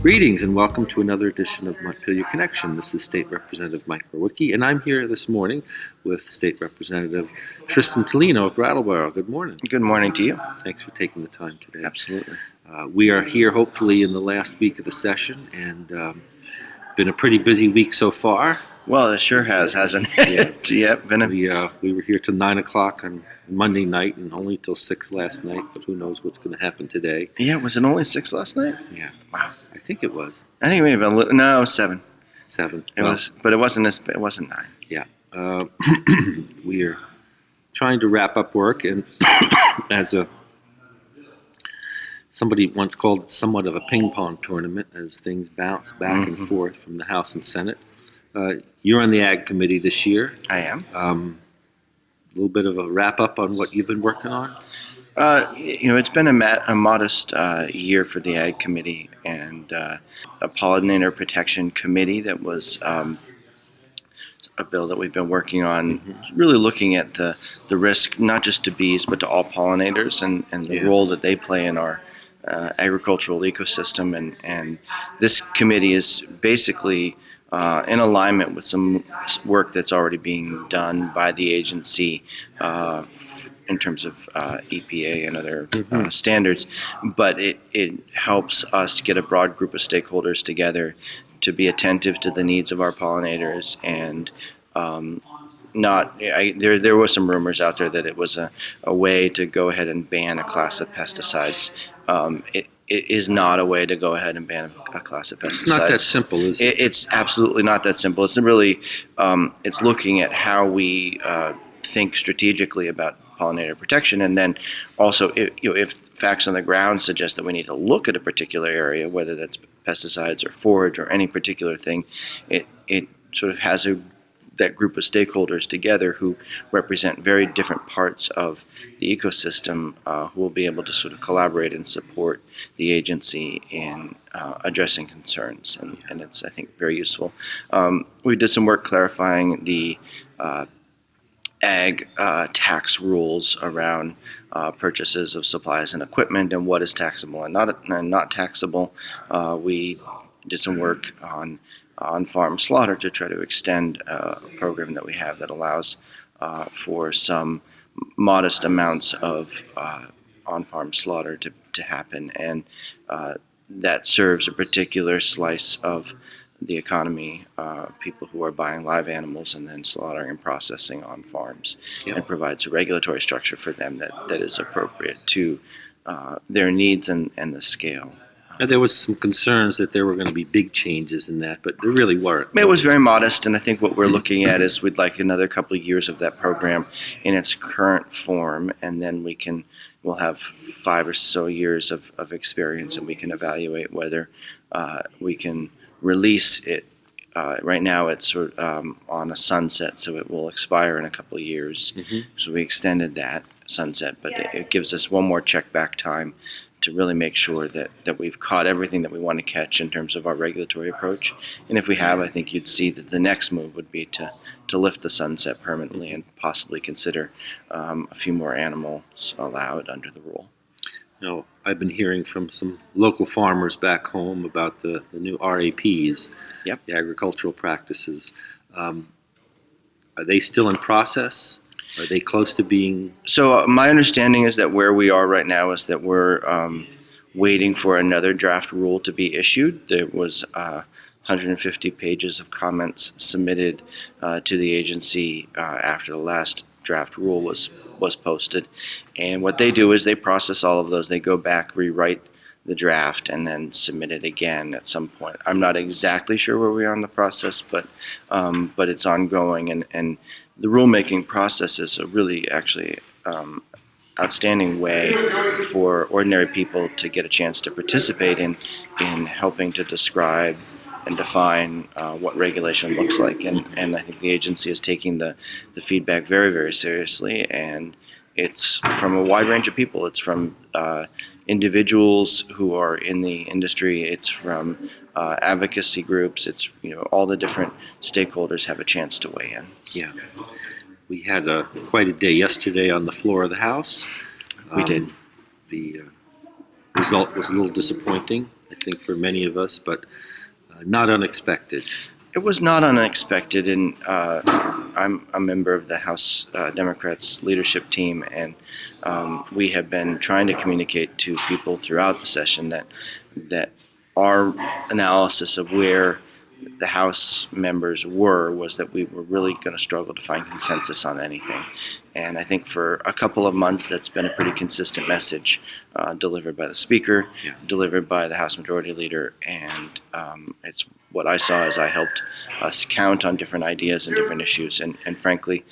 Greetings and welcome to another edition of Montpelier Connection. This is State Representative Mike Mwrowicki, and I'm here this morning with State Representative Tristan Toleno of Brattleboro. Good morning. Good morning to you. Thanks for taking the time today. Absolutely. We are here hopefully in the last week of the session, and been a pretty busy week so far. Well, it sure has, hasn't it? Yep. We were here till 9 o'clock on Monday night and only till 6 last night, but who knows what's going to happen today. Yeah, was it only 6 last night? Yeah. Wow. I think it was. I think maybe no, it was 7. 7. It was, but it wasn't 9. Yeah. We are trying to wrap up work, and somebody once called it somewhat of a ping pong tournament as things bounce back and forth from the House and Senate. You're on the Ag Committee this year. I am. A little bit of a wrap up on what you've been working on. It's been a modest year for the Ag Committee and a pollinator protection committee that was a bill that we've been working on, really looking at the risk not just to bees but to all pollinators and the role that they play in our agricultural ecosystem. And this committee is basically in alignment with some work that's already being done by the agency in terms of EPA and other standards, but it helps us get a broad group of stakeholders together to be attentive to the needs of our pollinators and there were some rumors out there that it was a way to go ahead and ban a class of pesticides. It is not a way to go ahead and ban a class of pesticides. It's not that simple, is it? It's absolutely not that simple. It's really, it's looking at how we think strategically about pollinator protection, and then also, if facts on the ground suggest that we need to look at a particular area, whether that's pesticides or forage or any particular thing, it sort of has that group of stakeholders together who represent very different parts of the ecosystem who will be able to sort of collaborate and support the agency in addressing concerns, and it's, I think, very useful. We did some work clarifying the ag tax rules around purchases of supplies and equipment and what is taxable and not taxable. We did some work on farm slaughter to try to extend a program that we have that allows for some modest amounts of on-farm slaughter to happen, and that serves a particular slice of the economy, people who are buying live animals and then slaughtering and processing on farms, and provides a regulatory structure for them that is appropriate to their needs and the scale. Now, there was some concerns that there were going to be big changes in that, but there really weren't. It was very modest, and I think what we're looking at is we'd like another couple of years of that program in its current form, and then we'll have 5 or so years of experience, and we can evaluate whether we can release it. Right now it's sort of on a sunset, so it will expire in a couple of years. So we extended that sunset, but it gives us one more check back time to really make sure that we've caught everything that we want to catch in terms of our regulatory approach. And if we have, I think you'd see that the next move would be to lift the sunset permanently and possibly consider a few more animals allowed under the rule. Now, I've been hearing from some local farmers back home about the new RAPs, the agricultural practices. Are they still in process? Are they close to being? So my understanding is that where we are right now is that we're waiting for another draft rule to be issued. There was 150 pages of comments submitted to the agency after the last draft rule was posted. And what they do is they process all of those. They go back, rewrite the draft, and then submit it again at some point. I'm not exactly sure where we are in the process, but it's ongoing. And the rulemaking process is a really actually outstanding way for ordinary people to get a chance to participate in helping to describe and define what regulation looks like. And I think the agency is taking the feedback very, very seriously, and it's from a wide range of people. It's from individuals who are in the industry. It's from advocacy groups. It's, all the different stakeholders have a chance to weigh in. Yeah. We had quite a day yesterday on the floor of the House. We did. The result was a little disappointing. I think, for many of us, but not unexpected. It was not unexpected, and I'm a member of the House Democrats leadership team, and we have been trying to communicate to people throughout the session that our analysis of where the House members was that we were really going to struggle to find consensus on anything. And I think for a couple of months that's been a pretty consistent message delivered by the Speaker, delivered by the House Majority Leader, and it's what I saw as I helped us count on different ideas and different issues. And frankly,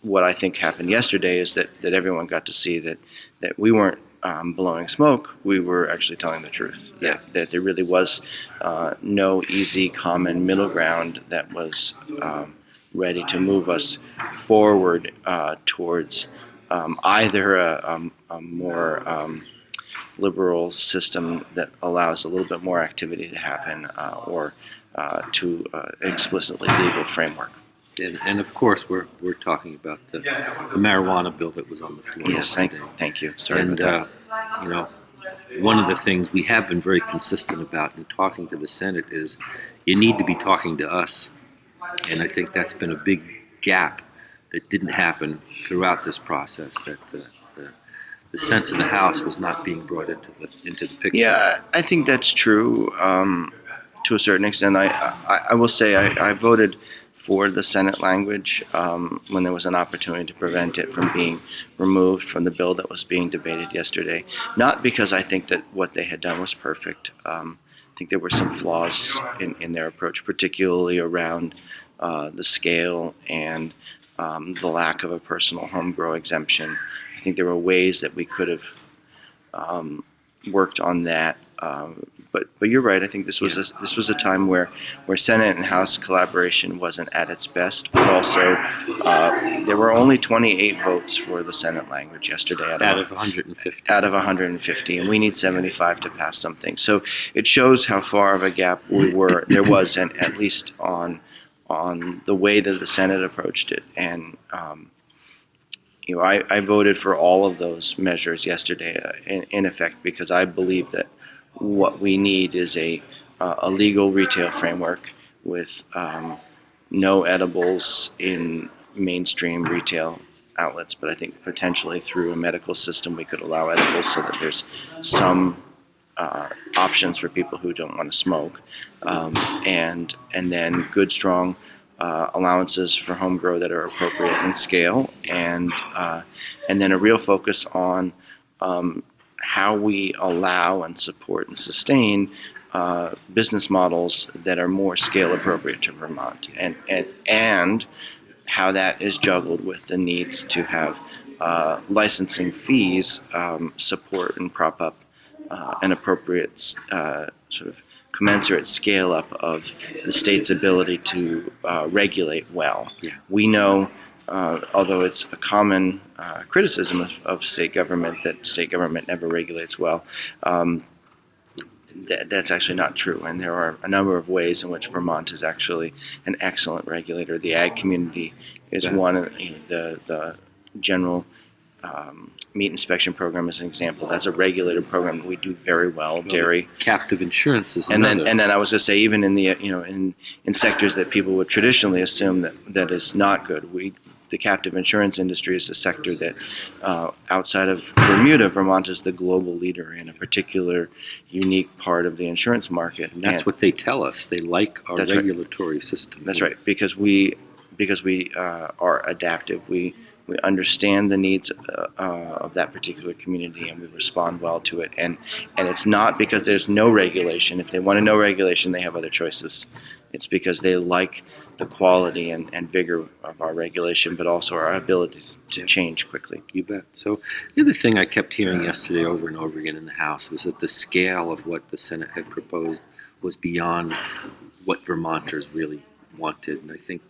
what I think happened yesterday is that everyone got to see that we weren't blowing smoke. We were actually telling the truth, that there really was no easy common middle ground that was ready to move us forward towards either a more liberal system that allows a little bit more activity to happen or to explicitly legal framework. And of course, we're talking about the marijuana bill that was on the floor. Yes, thank you. Sorry and, about that. One of the things we have been very consistent about in talking to the Senate is you need to be talking to us. And I think that's been a big gap that didn't happen throughout this process, that the sense of the House was not being brought into the picture. Yeah, I think that's true to a certain extent. I will say I voted for the Senate language when there was an opportunity to prevent it from being removed from the bill that was being debated yesterday. Not because I think that what they had done was perfect. I think there were some flaws in their approach, particularly around the scale and the lack of a personal home grow exemption. I think there were ways that we could have worked on that. But you're right. I think this was a time where Senate and House collaboration wasn't at its best. But also, there were only 28 votes for the Senate language yesterday out of 150. Out of 150, and we need 75 to pass something. So it shows how far of a gap there was, and at least on the way that the Senate approached it. And I voted for all of those measures yesterday, in effect, because I believe that what we need is a legal retail framework with no edibles in mainstream retail outlets. But I think potentially through a medical system we could allow edibles so that there's some options for people who don't want to smoke, and then good, strong allowances for home grow that are appropriate in scale, and then a real focus on how we allow and support and sustain business models that are more scale appropriate to Vermont, and how that is juggled with the needs to have licensing fees support and prop up an appropriate sort of commensurate scale up of the state's ability to regulate well. Yeah. We know, although it's a common criticism of state government that state government never regulates well, that's actually not true. And there are a number of ways in which Vermont is actually an excellent regulator. The ag community is one. The general meat inspection program is an example. That's a regulated program that we do very well. Dairy, captive insurance is and another. then I was going to say, even in the in sectors that people would traditionally assume that is not good, the captive insurance industry is a sector that outside of Bermuda, Vermont is the global leader in a particular unique part of the insurance market. And that's what they tell us. They like our regulatory system. That's right, because we are adaptive. We understand the needs of that particular community, and we respond well to it. And it's not because there's no regulation. If they want to know regulation, they have other choices. It's because they like the quality and vigor of our regulation, but also our ability to change quickly. You bet. So the other thing I kept hearing yesterday over and over again in the House was that the scale of what the Senate had proposed was beyond what Vermonters really wanted. And I think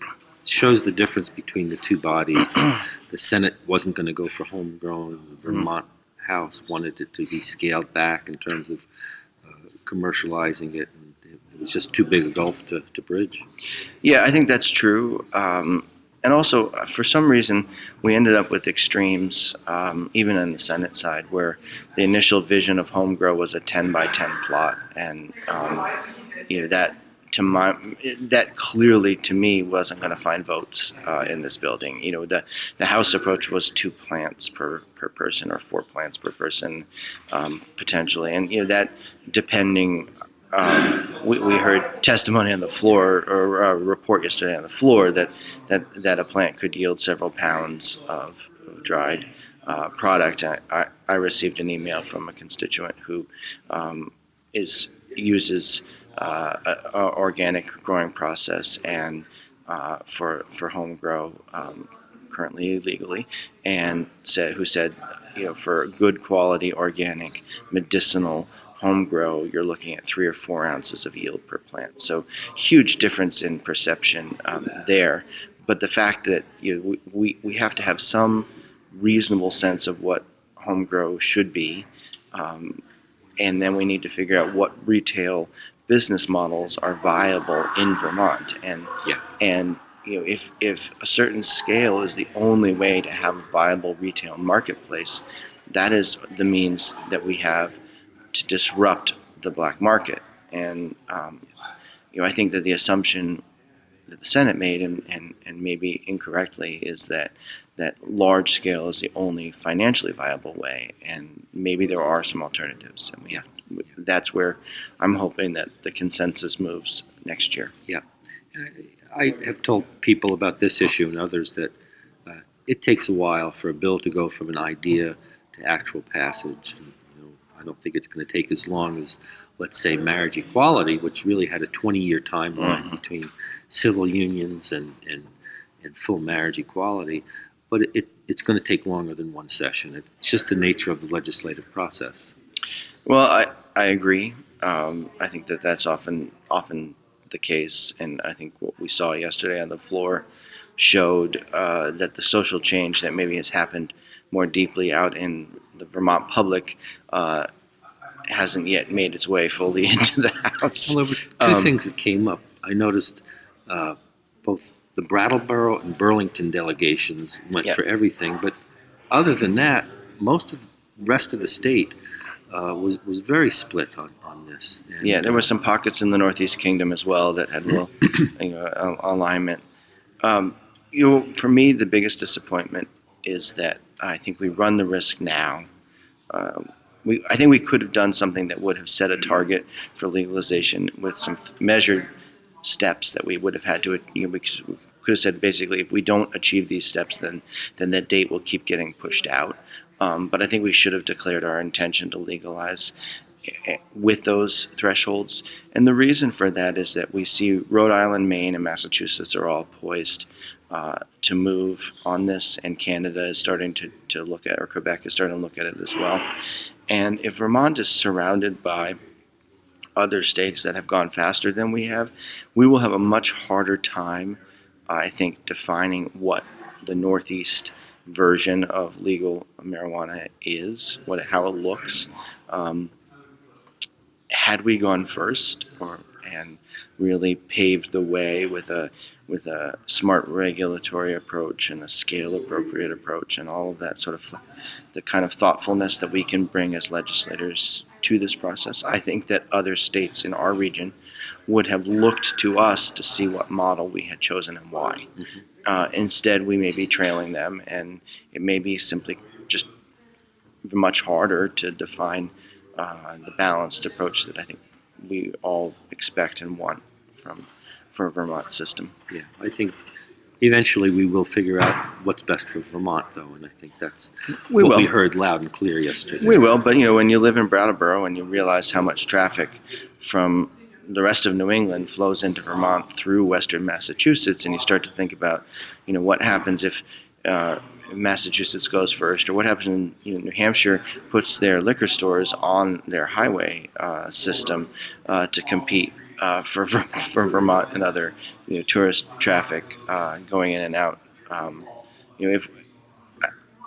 it shows the difference between the two bodies. The Senate wasn't going to go for homegrown. The Vermont House wanted it to be scaled back in terms of commercializing it. And it was just too big a gulf to bridge. Yeah, I think that's true. And also, for some reason, we ended up with extremes, even on the Senate side, where the initial vision of home grow was a 10 by 10 plot, and that that clearly to me wasn't going to find votes in this building. The House approach was 2 plants per person or 4 plants per person, potentially, and that depending. We heard testimony on the floor, or a report yesterday on the floor, that a plant could yield several pounds of dried product. I received an email from a constituent who uses a organic growing process and for home grow, currently legally, and who said, for good quality organic medicinal home grow, you're looking at 3 or 4 ounces of yield per plant. So huge difference in perception there. But the fact that we have to have some reasonable sense of what home grow should be, and then we need to figure out what retail business models are viable in Vermont. And if a certain scale is the only way to have a viable retail marketplace, that is the means that we have to disrupt the black market. And I think that the assumption that the Senate made, and maybe incorrectly, is that large scale is the only financially viable way, and maybe there are some alternatives, and that's where I'm hoping that the consensus moves next year. Yeah, I have told people about this issue and others that it takes a while for a bill to go from an idea to actual passage. And, I don't think it's going to take as long as, let's say, marriage equality, which really had a 20-year timeline between civil unions and full marriage equality. But it's going to take longer than one session. It's just the nature of the legislative process. Well, I agree. I think that that's often the case, and I think what we saw yesterday on the floor showed that the social change that maybe has happened more deeply out in the Vermont public hasn't yet made its way fully into the House. Well, there were 2 things that came up. I noticed both the Brattleboro and Burlington delegations went for everything, but other than that, most of the rest of the state was very split on this. And, there were some pockets in the Northeast Kingdom as well that had little alignment. For me, the biggest disappointment is that I think we run the risk now. I think we could have done something that would have set a target for legalization with some measured steps that we would have had to, we could have said basically, if we don't achieve these steps, then that date will keep getting pushed out. But I think we should have declared our intention to legalize with those thresholds. And the reason for that is that we see Rhode Island, Maine, and Massachusetts are all poised to move on this, and Canada is starting to look at, or Quebec is starting to look at it as well. And if Vermont is surrounded by other states that have gone faster than we have, we will have a much harder time, I think, defining what the Northeast version of legal marijuana is, how it looks. Had we gone first, and really paved the way with a smart regulatory approach and a scale appropriate approach and all of that sort of the kind of thoughtfulness that we can bring as legislators to this process, I think that other states in our region would have looked to us to see what model we had chosen and why. Instead, we may be trailing them, and it may be simply just much harder to define the balanced approach that I think we all expect and want for a Vermont system. Yeah, I think eventually we will figure out what's best for Vermont, though, and I think that's we heard loud and clear yesterday. We will, but when you live in Brattleboro and you realize how much traffic from the rest of New England flows into Vermont through western Massachusetts, and you start to think about, what happens if Massachusetts goes first, or what happens in New Hampshire puts their liquor stores on their highway system to compete for Vermont and other tourist traffic going in and out. If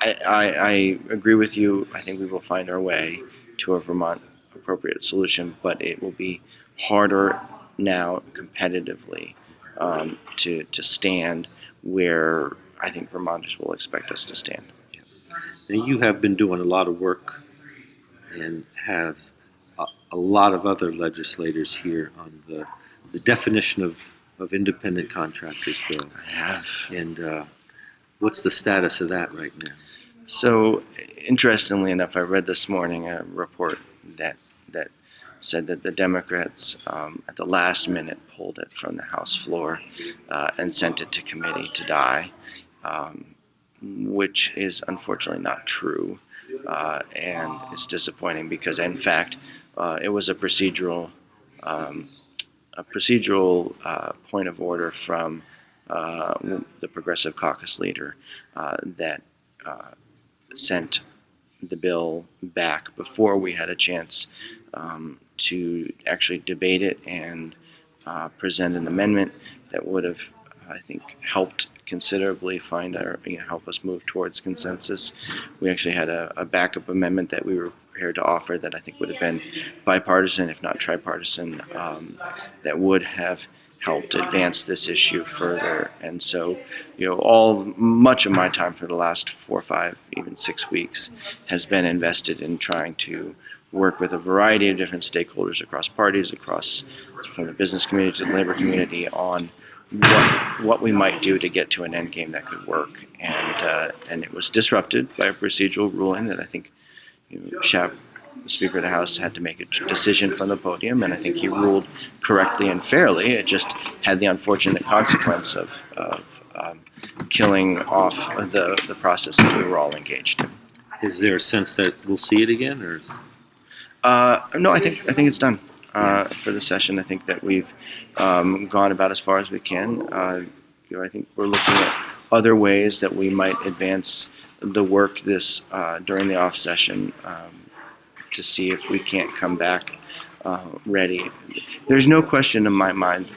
I agree with you, I think we will find our way to a Vermont appropriate solution, but it will be harder now competitively to stand where I think Vermonters will expect us to stand. Now, you have been doing a lot of work and have a lot of other legislators here on the definition of independent contractors bill. I have. And what's the status of that right now? So, interestingly enough, I read this morning a report that said that the Democrats at the last minute pulled it from the House floor and sent it to committee to die, which is unfortunately not true, and it's disappointing because, in fact, it was a procedural point of order from the Progressive Caucus leader that sent the bill back before we had a chance to actually debate it and present an amendment that would have, I think, helped considerably help us move towards consensus. We actually had a backup amendment that we were prepared to offer that I think would have been bipartisan, if not tripartisan, that would have helped advance this issue further. And so, much of my time for the last 4, 5, even 6 weeks has been invested in trying to work with a variety of different stakeholders across parties, from the business community to the labor community, on what we might do to get to an end game that could work. And it was disrupted by a procedural ruling that I think the Speaker of the House had to make a decision from the podium, and I think he ruled correctly and fairly. It just had the unfortunate consequence of killing off the process that we were all engaged in. Is there a sense that we'll see it again, or is... No, I think it's done for the session. I think that we've gone about as far as we can. I think we're looking at other ways that we might advance the work during the off session to see if we can't come back ready. There's no question in my mind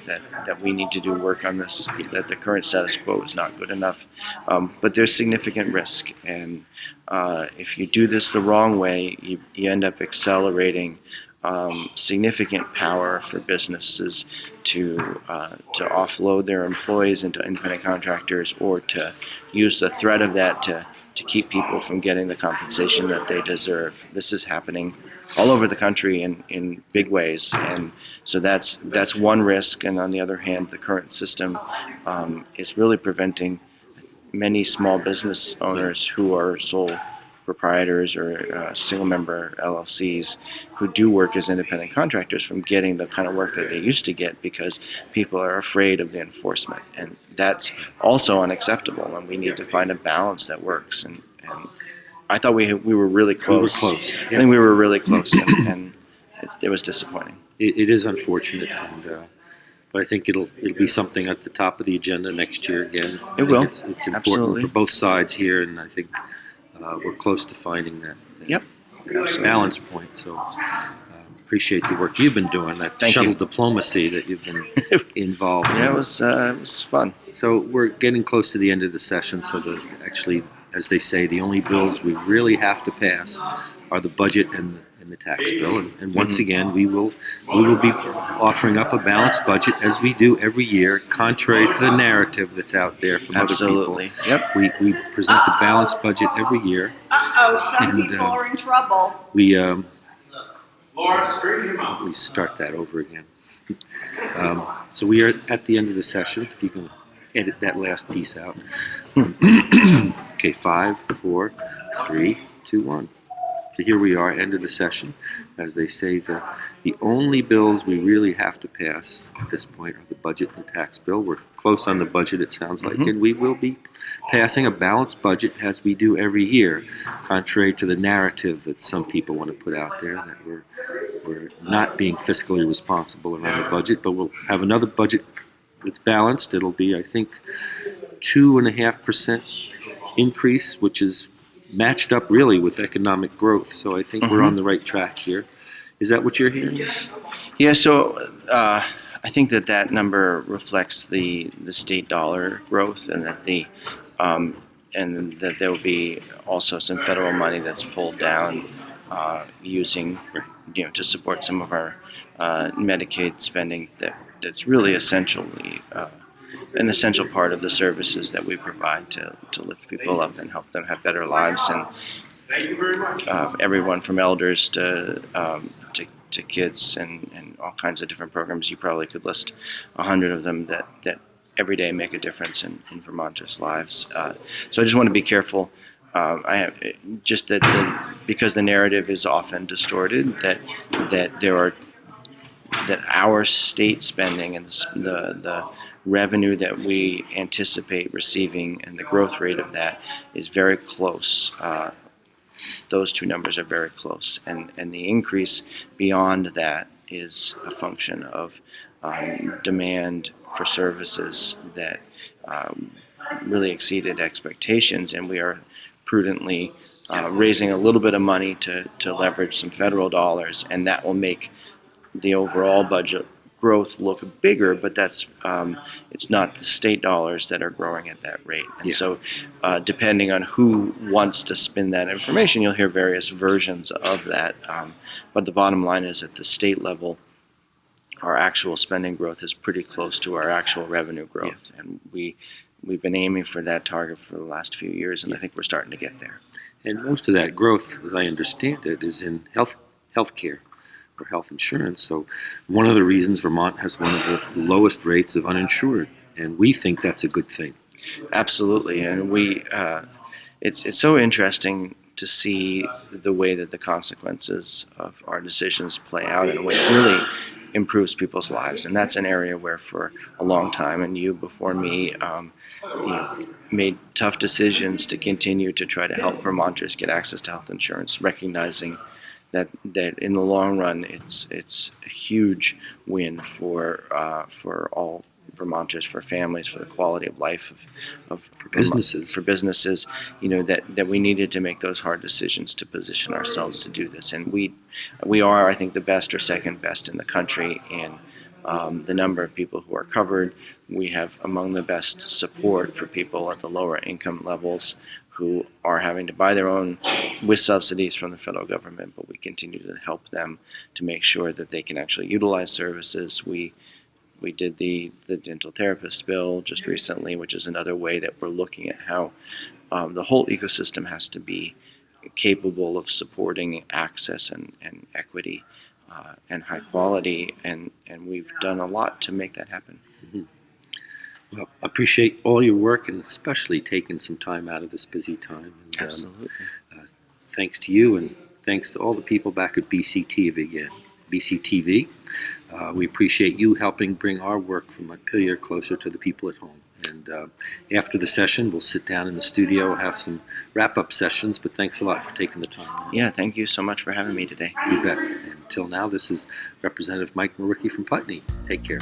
that we need to do work on this, that the current status quo is not good enough, but there's significant risk, and if you do this the wrong way, you end up accelerating significant power for businesses to offload their employees into independent contractors, or to use the threat of that to keep people from getting the compensation that they deserve. This is happening all over the country in big ways, and so that's one risk. And on the other hand, the current system is really preventing many small business owners who are sole proprietors or single-member LLCs who do work as independent contractors from getting the kind of work that they used to get because people are afraid of the enforcement. And that's also unacceptable, and we need to find a balance that works. And I thought we were really close. We were close. I think we were really close, and it was disappointing. It is unfortunate, but I think it'll be something at the top of the agenda next year again. It will. It's important Absolutely. for both sides here, and I think we're close to finding that Yep. balance point. So appreciate the work you've been doing, that Thank shuttle you. diplomacy that you've been involved in. Yeah, it was fun. So we're getting close to the end of the session, so actually, as they say, the only bills we really have to pass are the budget and the tax bill. And once again, we will be offering up a balanced budget, as we do every year, contrary to the narrative that's out there from Absolutely. other people. Yep. We present a balanced budget every year. Some people are in trouble. We start that over again. So we are at the end of the session. If you can edit that last piece out. Okay, 5, 4, 3, 2, 1. So here we are, end of the session. As they say, the only bills we really have to pass at this point are the budget and the tax bill. We're close on the budget, it sounds like, and we will be passing a balanced budget as we do every year, contrary to the narrative that some people want to put out there, that we're not being fiscally responsible around the budget, but we'll have another budget that's balanced. It'll be, I think, 2.5% increase, which is matched up really with economic growth. So I think we're on the right track here. Is that what you're hearing? Yeah, so I think that number reflects the state dollar growth, and that and that there will be also some federal money that's pulled down using to support some of our Medicaid spending that's really essentially an essential part of the services that we provide to lift people up and help them have better lives. And everyone from elders to kids and all kinds of different programs. You probably could list 100 of them that every day make a difference in Vermonters' lives. So I just want to be careful. I have just because the narrative is often distorted, that our state spending and the revenue that we anticipate receiving and the growth rate of that is very close. Those two numbers are very close, and the increase beyond that is a function of demand for services that really exceeded expectations, and we are prudently raising a little bit of money to leverage some federal dollars, and that will make the overall budget growth look bigger, but that's it's not the state dollars that are growing at that rate. And so depending on who wants to spin that information, you'll hear various versions of that. But the bottom line is at the state level, our actual spending growth is pretty close to our actual revenue growth. And we've been aiming for that target for the last few years, and I think we're starting to get there. And most of that growth, as I understand it, is in healthcare or health insurance. So one of the reasons Vermont has one of the lowest rates of uninsured, and we think that's a good thing. Absolutely, and it's so interesting to see the way that the consequences of our decisions play out in a way that really improves people's lives, and that's an area where for a long time, and you before me, made tough decisions to continue to try to help Vermonters get access to health insurance, recognizing that in the long run, it's a huge win for all Vermonters, for families, for the quality of life for businesses. For businesses, that we needed to make those hard decisions to position ourselves to do this, and we are, I think, the best or second best in the country in the number of people who are covered. We have among the best support for people at the lower income levels who are having to buy their own with subsidies from the federal government, but we continue to help them to make sure that they can actually utilize services. We did the dental therapist bill just recently, which is another way that we're looking at how the whole ecosystem has to be capable of supporting access and equity and high quality, and we've done a lot to make that happen. Mm-hmm. Well, I appreciate all your work, and especially taking some time out of this busy time. And, absolutely. Thanks to you, and thanks to all the people back at BCTV. We appreciate you helping bring our work from Montpelier closer to the people at home. And after the session, we'll sit down in the studio, have some wrap-up sessions, but thanks a lot for taking the time. Yeah, thank you so much for having me today. You bet. And until now, this is Representative Mike Mwrowicki from Putney. Take care.